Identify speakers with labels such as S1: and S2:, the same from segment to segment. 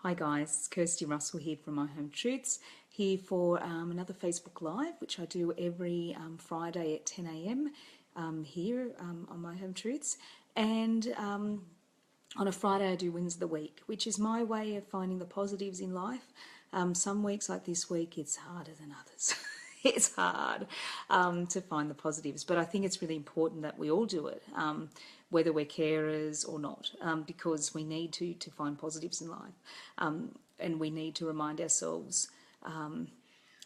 S1: Hi guys, it's Kirsty Russell here from My Home Truths, here for another Facebook Live, which I do every Friday at 10 a.m. Here on My Home Truths. And on a Friday I do Wins of the Week, which is my way of finding the positives in life. Some weeks, like this week, it's harder than others. It's hard to find the positives, but I think it's really important that we all do it, whether we're carers or not, because we need to find positives in life, and we need to remind ourselves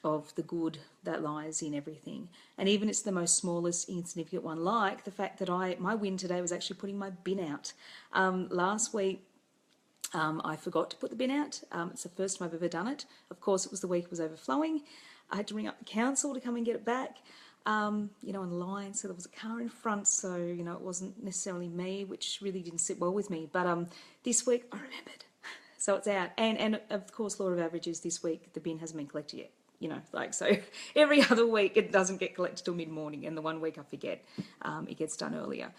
S1: of the good that lies in everything. And even it's the most smallest, insignificant one, like the fact that my win today was actually putting my bin out. Last week, I forgot to put the bin out. It's the first time I've ever done it. Of course, it was the week it was overflowing. I had to ring up the council to come and get it back, on the line. So there was a car in front, so, it wasn't necessarily me, which really didn't sit well with me. But this week I remembered. So it's out. And of course, law of averages, this week the bin hasn't been collected yet. So every other week it doesn't get collected till mid-morning, and the one week I forget, it gets done earlier.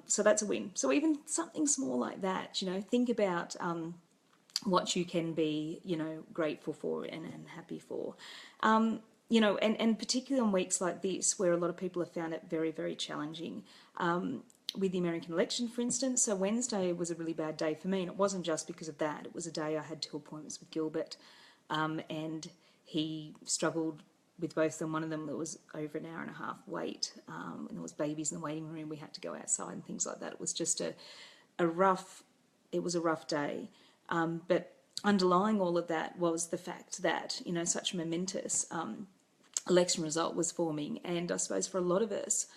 S1: So that's a win. So even something small like that, think about what you can be, grateful for and happy for. And particularly on weeks like this, where a lot of people have found it very, very challenging. With the American election, for instance, so Wednesday was a really bad day for me, and it wasn't just because of that. It was a day I had 2 appointments with Gilbert, and he struggled with both of them. One of them, that was over an hour and a half wait, and there was babies in the waiting room. We had to go outside and things like that. It was just a rough day. But underlying all of that was the fact that, such a momentous election result was forming. And I suppose for a lot of us,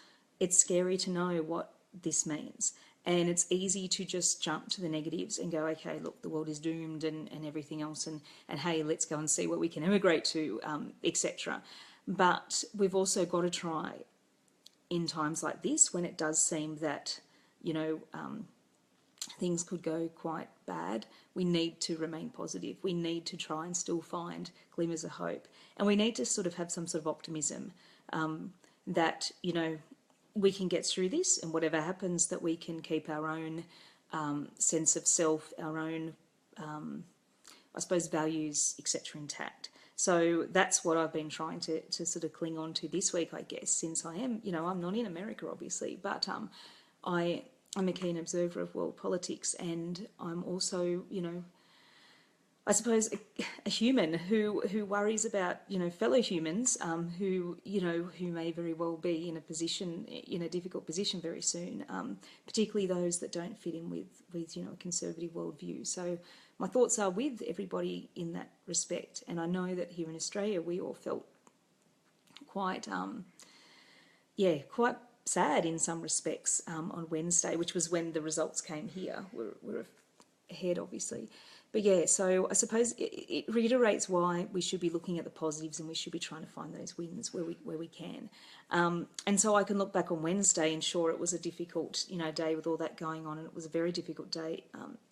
S1: it's scary to know what this means. And it's easy to just jump to the negatives and go, okay, look, the world is doomed and everything else. And hey, let's go and see what we can emigrate to, etc. But we've also got to try in times like this, when it does seem that, things could go quite bad, we need to remain positive. We need to try and still find glimmers of hope. And we need to sort of have some sort of optimism that, we can get through this, and whatever happens, that we can keep our own sense of self, our own, I suppose, values, etc. intact. So that's what I've been trying to sort of cling on to this week, I guess, since I am, I'm not in America, obviously, but I'm a keen observer of world politics, and I'm also, I suppose, a human who worries about, fellow humans who may very well be in a difficult position very soon, particularly those that don't fit in with a conservative worldview. So my thoughts are with everybody in that respect, and I know that here in Australia we all felt quite sad in some respects on Wednesday, which was when the results came here. We're ahead, obviously. But yeah, so I suppose it reiterates why we should be looking at the positives, and we should be trying to find those wins where we can. And so I can look back on Wednesday, and sure, it was a difficult day with all that going on, and it was a very difficult day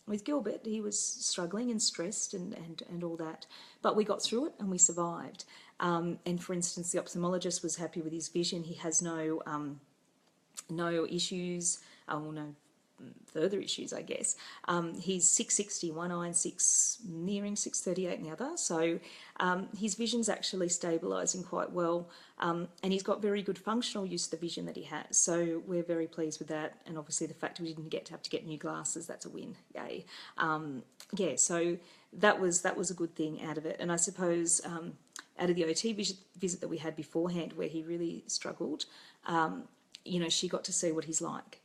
S1: with Gilbert. He was struggling and stressed and all that, but we got through it and we survived. And for instance, the ophthalmologist was happy with his vision. He has no issues, no further issues, I guess. He's 660 one eye and nearing 638 in the other, so his vision's actually stabilising quite well, and he's got very good functional use of the vision that he has, so we're very pleased with that. And obviously the fact we didn't have to get new glasses, that's a win, yay. So that was a good thing out of it. And I suppose out of the OT visit that we had beforehand, where he really struggled, she got to see what he's like,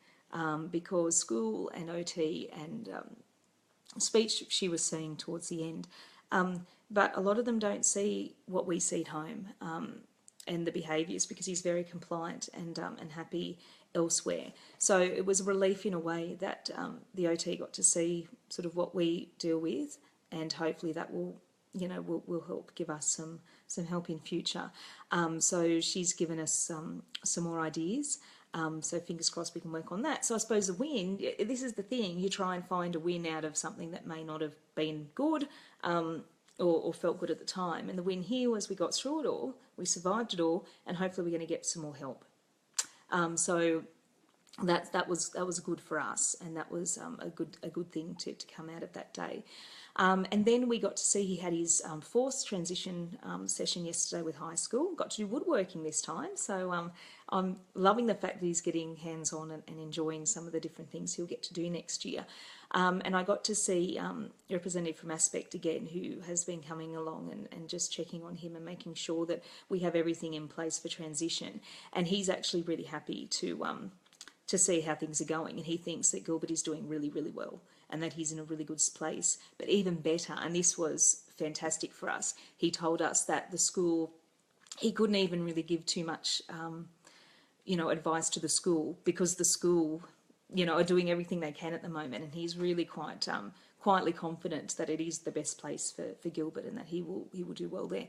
S1: because school and OT and speech she was seeing towards the end, but a lot of them don't see what we see at home, and the behaviours, because he's very compliant and happy elsewhere. So it was a relief in a way that the OT got to see sort of what we deal with, and hopefully that will help give us some help in future. So she's given us some more ideas. So fingers crossed we can work on that. So I suppose the win, this is the thing, you try and find a win out of something that may not have been good or felt good at the time. And the win here was we got through it all, we survived it all, and hopefully we're going to get some more help. So that was good for us, and that was a good thing to come out of that day. And then we got to see, he had his forced transition session yesterday with high school. Got to do woodworking this time, so I'm loving the fact that he's getting hands-on and enjoying some of the different things he'll get to do next year. And I got to see a representative from Aspect again, who has been coming along and just checking on him and making sure that we have everything in place for transition. And he's actually really happy to see how things are going, and he thinks that Gilbert is doing really, really well and that he's in a really good place. But even better, and this was fantastic for us, he told us that the school, he couldn't even really give too much, advice to the school, because the school, are doing everything they can at the moment, and he's really quite quietly confident that it is the best place for Gilbert and that he will do well there.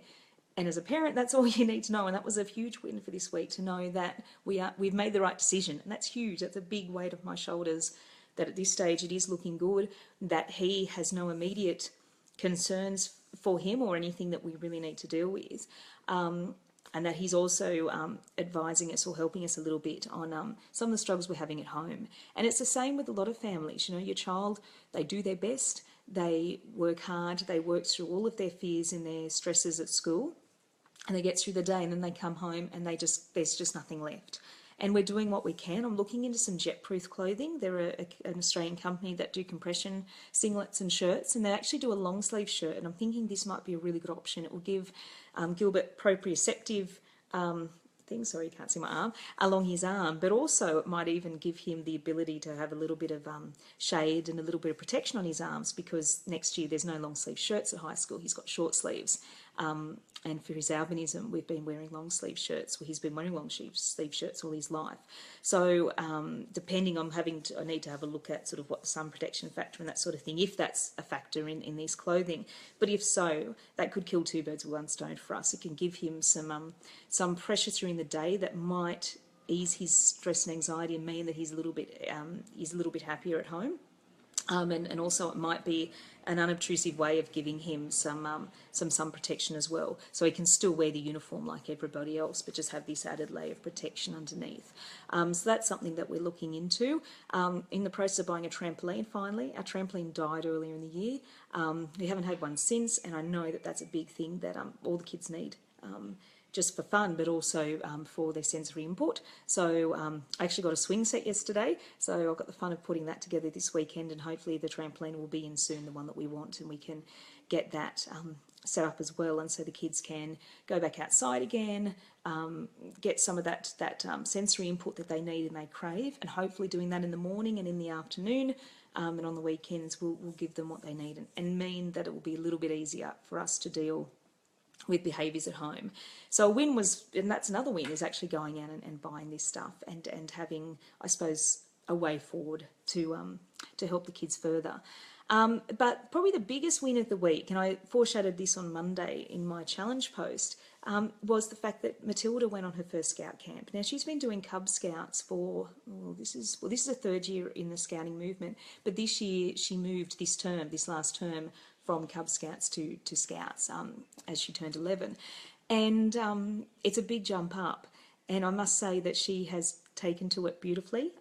S1: And as a parent, that's all you need to know. And that was a huge win for this week, to know that we've made the right decision. And that's huge. That's a big weight off my shoulders, that at this stage it is looking good, that he has no immediate concerns for him or anything that we really need to deal with. And that he's also advising us or helping us a little bit on some of the struggles we're having at home. And it's the same with a lot of families. Your child, they do their best, they work hard, they work through all of their fears and their stresses at school, and they get through the day, and then they come home and there's just nothing left. And we're doing what we can. I'm looking into some jet-proof clothing. They're an Australian company that do compression singlets and shirts, and they actually do a long sleeve shirt, and I'm thinking this might be a really good option. It will give Gilbert proprioceptive things, sorry, you can't see my arm, along his arm, but also it might even give him the ability to have a little bit of shade and a little bit of protection on his arms, because next year there's no long sleeve shirts at high school. He's got short sleeves. And for his albinism, we've been wearing long sleeve shirts. Well, he's been wearing long sleeve shirts all his life. So depending on I need to have a look at sort of what the sun protection factor and that sort of thing, if that's a factor in these clothing. But if so, that could kill two birds with one stone for us. It can give him some pressure during the day that might ease his stress and anxiety and mean that he's a little bit happier at home. And also it might be an unobtrusive way of giving him some sun protection as well. So he can still wear the uniform like everybody else, but just have this added layer of protection underneath. So that's something that we're looking into. In the process of buying a trampoline finally. Our trampoline died earlier in the year. We haven't had one since, and I know that that's a big thing that all the kids need. Just for fun, but also for their sensory input. So I actually got a swing set yesterday, so I've got the fun of putting that together this weekend, and hopefully the trampoline will be in soon, the one that we want, and we can get that set up as well, and so the kids can go back outside again, get some of that sensory input that they need and they crave, and hopefully doing that in the morning and in the afternoon, and on the weekends we'll give them what they need, and mean that it will be a little bit easier for us to deal with behaviours at home. So a win was, and that's another win, is actually going out and buying this stuff and having, I suppose, a way forward to help the kids further. But probably the biggest win of the week, and I foreshadowed this on Monday in my challenge post, was the fact that Matilda went on her first scout camp. Now, she's been doing Cub Scouts for, this is a third year in the scouting movement, but this year she moved this last term, from Cub Scouts to Scouts as she turned 11. And it's a big jump up. And I must say that she has taken to it beautifully.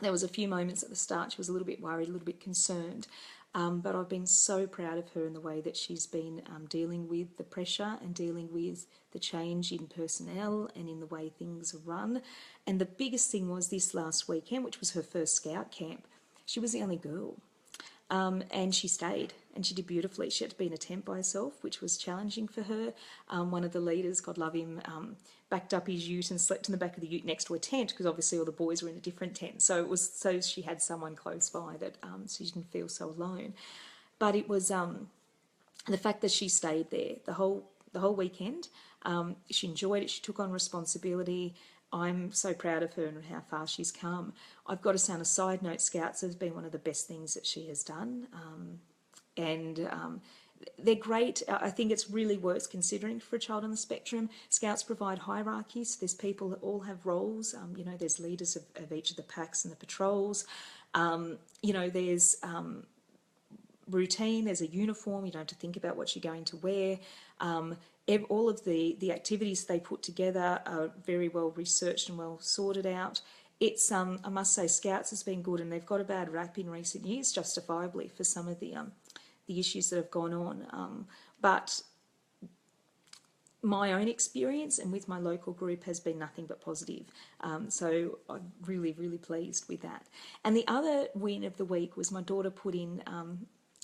S1: There was a few moments at the start she was a little bit worried, a little bit concerned. But I've been so proud of her in the way that she's been dealing with the pressure and dealing with the change in personnel and in the way things are run. And the biggest thing was this last weekend, which was her first Scout camp. She was the only girl. And she stayed, and she did beautifully. She had to be in a tent by herself, which was challenging for her. One of the leaders, God love him, backed up his ute and slept in the back of the ute next to a tent, because obviously all the boys were in a different tent. So it was so she had someone close by that so she didn't feel so alone. But it was the fact that she stayed there the whole weekend. She enjoyed it. She took on responsibility. I'm so proud of her and how far she's come. I've got to say on a side note, Scouts has been one of the best things that she has done. They're great. I think it's really worth considering for a child on the spectrum. Scouts provide hierarchies. There's people that all have roles. There's leaders of each of the packs and the patrols. There's routine, there's a uniform, you don't have to think about what you're going to wear. All of the activities they put together are very well researched and well sorted out, I must say, Scouts has been good, and they've got a bad rap in recent years, justifiably, for some of the issues that have gone on. But my own experience and with my local group has been nothing but positive. So I'm really, really pleased with that. And the other win of the week was my daughter put in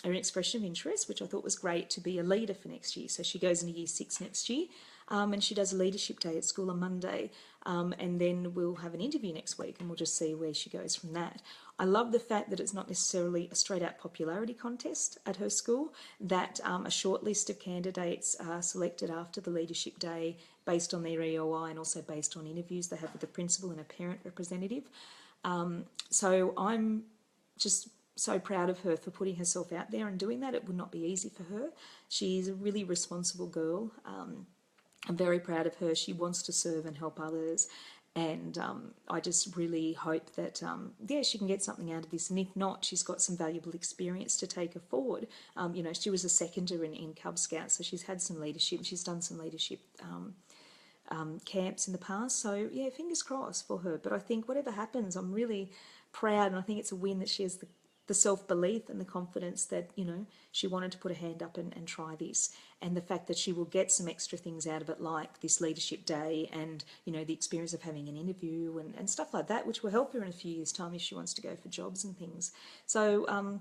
S1: an expression of interest, which I thought was great, to be a leader for next year. So she goes into year 6 next year, and she does a leadership day at school on Monday, and then we'll have an interview next week, and we'll just see where she goes from that. I love the fact that it's not necessarily a straight-out popularity contest at her school, that a short list of candidates are selected after the leadership day based on their EOI and also based on interviews they have with the principal and a parent representative. So I'm just so proud of her for putting herself out there and doing that. It would not be easy for her. She's a really responsible girl. I'm very proud of her. She wants to serve and help others. And I just really hope that, she can get something out of this. And if not, she's got some valuable experience to take her forward. She was a seconder in Cub Scouts, so she's had some leadership. She's done some leadership camps in the past. So, yeah, fingers crossed for her. But I think whatever happens, I'm really proud, and I think it's a win that she has the self-belief and the confidence that, she wanted to put her hand up and try this. And the fact that she will get some extra things out of it, like this leadership day and, the experience of having an interview and stuff like that, which will help her in a few years' time if she wants to go for jobs and things. So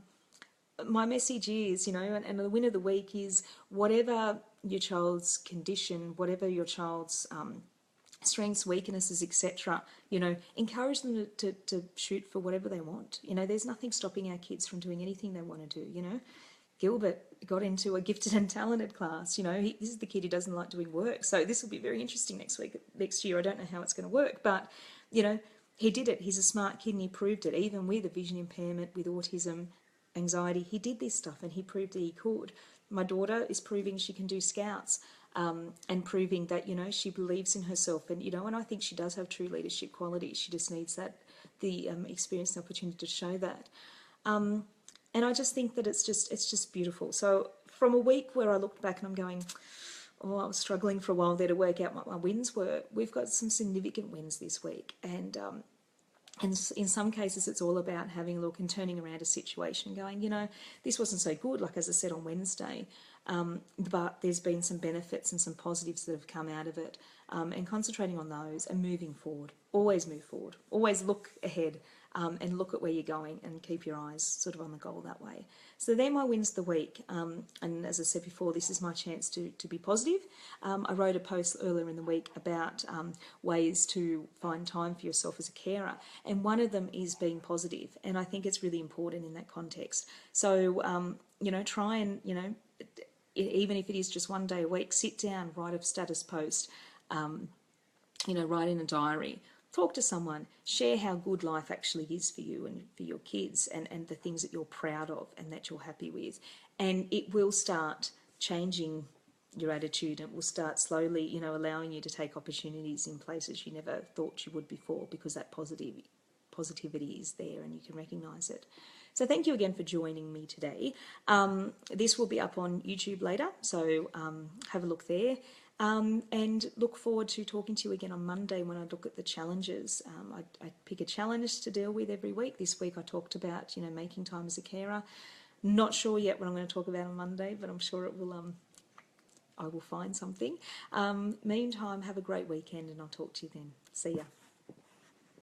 S1: my message is, and the win of the week is, whatever your child's condition, whatever your child's strengths, weaknesses, etc., encourage them to shoot for whatever they want. There's nothing stopping our kids from doing anything they want to do. Gilbert got into a gifted and talented class. This is the kid who doesn't like doing work. So this will be very interesting next year. I don't know how it's going to work, but, he did it. He's a smart kid and he proved it. Even with a vision impairment, with autism, anxiety, he did this stuff and he proved that he could. My daughter is proving she can do Scouts. And proving that, she believes in herself. And, and I think she does have true leadership qualities. She just needs the experience and opportunity to show that. And I just think that it's just beautiful. So from a week where I looked back and I'm going, I was struggling for a while there to work out what my wins were, we've got some significant wins this week. And in some cases, it's all about having a look and turning around a situation, going, this wasn't so good, like as I said on Wednesday, but there's been some benefits and some positives that have come out of it, and concentrating on those and moving forward. Always move forward. Always look ahead, and look at where you're going and keep your eyes sort of on the goal that way. So they're my wins of the week. And as I said before, this is my chance to be positive. I wrote a post earlier in the week about ways to find time for yourself as a carer. And one of them is being positive. And I think it's really important in that context. So, try and, even if it is just one day a week, sit down, write a status post, write in a diary. Talk to someone, share how good life actually is for you and for your kids, and the things that you're proud of and that you're happy with. And it will start changing your attitude. It will start slowly, allowing you to take opportunities in places you never thought you would before, because that positivity is there and you can recognise it. So thank you again for joining me today. This will be up on YouTube later, so have a look there. And look forward to talking to you again on Monday when I look at the challenges. I pick a challenge to deal with every week. This week I talked about, making time as a carer. Not sure yet what I'm going to talk about on Monday, but I'm sure it will. I will find something. Meantime, have a great weekend and I'll talk to you then. See ya.